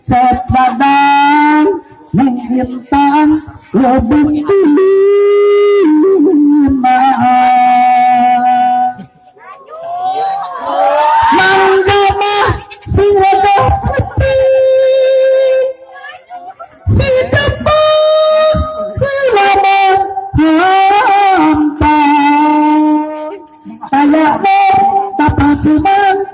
cek dadang ning intan lubuk timah mangga mah sing raga putih hidup lama hampa kayak tapa cuman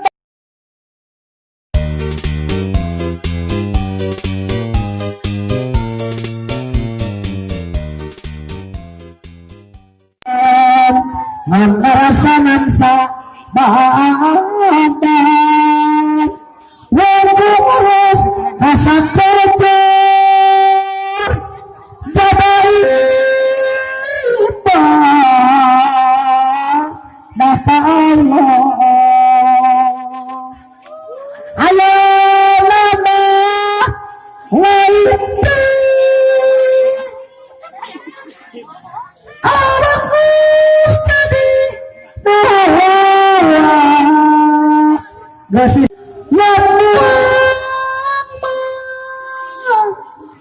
ngarasanan sa bahadan wong urus kasakerja jabai dah ka Allah ayo nama waiti orang jadi gasih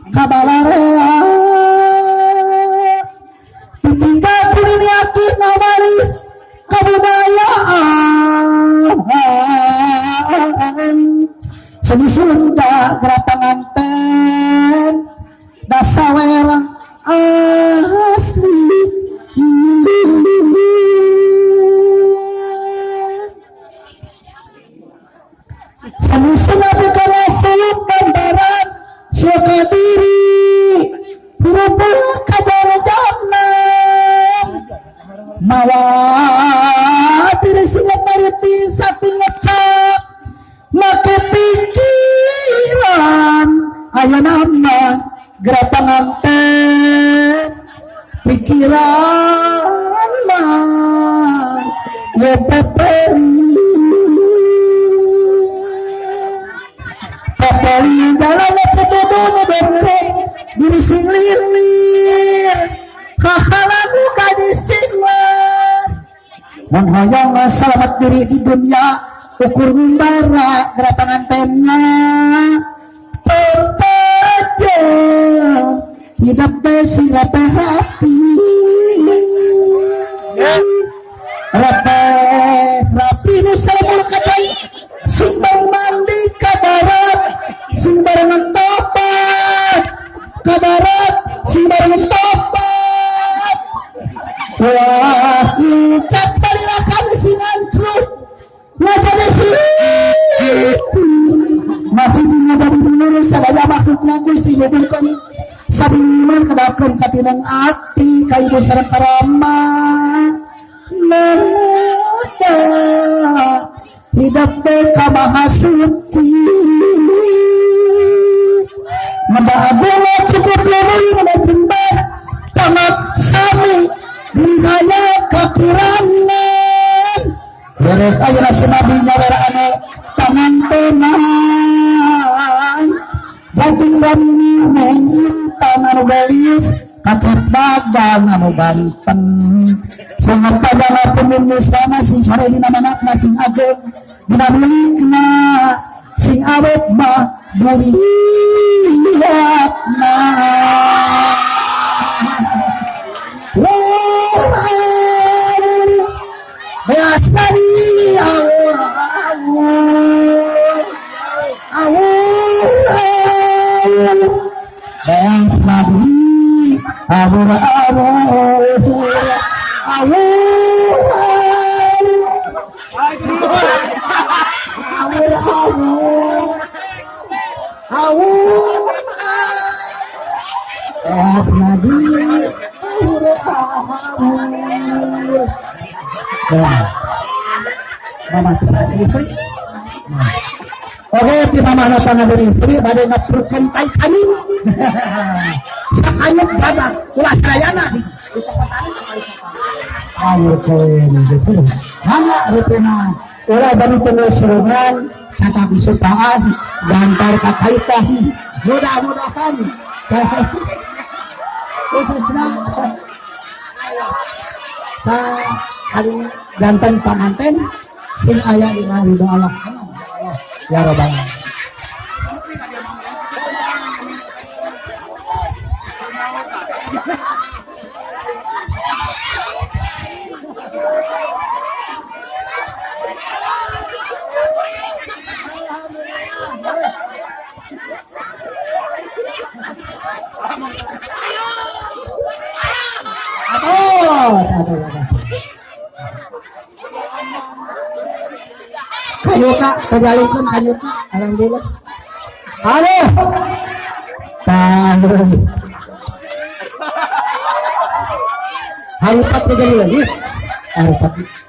kabalarea ditinggal kuliniaki nawaris kebudayaan seni Sunda gerapanganten dasawer asli seni Sunda bikana sultan barat suka diri hirupul kadang jangan mawa diri singa pariti sati ngecap make pikiran aya nama gerapanganten pikiran mah ya papeli jalan petuduhnya bengkok diri sing lilir kahalagu kadisingwan mun hoyong selamat diri di dunia ukur ngumbara gerapangantennya pertaja hidup besi rapi rapi nusa kacai sing mandi ke barat sing barengan topat ke barat sing barengan topat wah incak balilakan sing antruk ngajari itu masih ngajari menurut sadaya makhlukna Gusti nyebutkan sabiman kedakan katinang ati ka ibu sareng karama namuda hidup beka maha suci mendahagung cukup lebih menjembat pamat sami bihaya kekirangan beres aja nasi nabi nyawara anu pangantenan jantung ramini mengintan anu belis kacet bagang anu banten sangat padang penulis sana sing sore dina manakna sing ageng dina milikna sing awet mah buriatna Quran beas dari awur beas nabi awur Mama tidak istri. Oke, di mama ada pangadur istri, pada ngapurkan tai kami. Sakanyep babak, ulas rayana di sepatani sampai ayo betul. Mama rupena, ulah dari penelusuran, catat supaan, gantar kakaitan, mudah-mudahan. Khususnya kali ganten panganten sing aya di ridho Allah ya robbal alamin. Aduh. Kayuka, kejalukan kayuka. Alhamdulillah. Aduh. Tahu. Harupat kejali lagi. Harupat.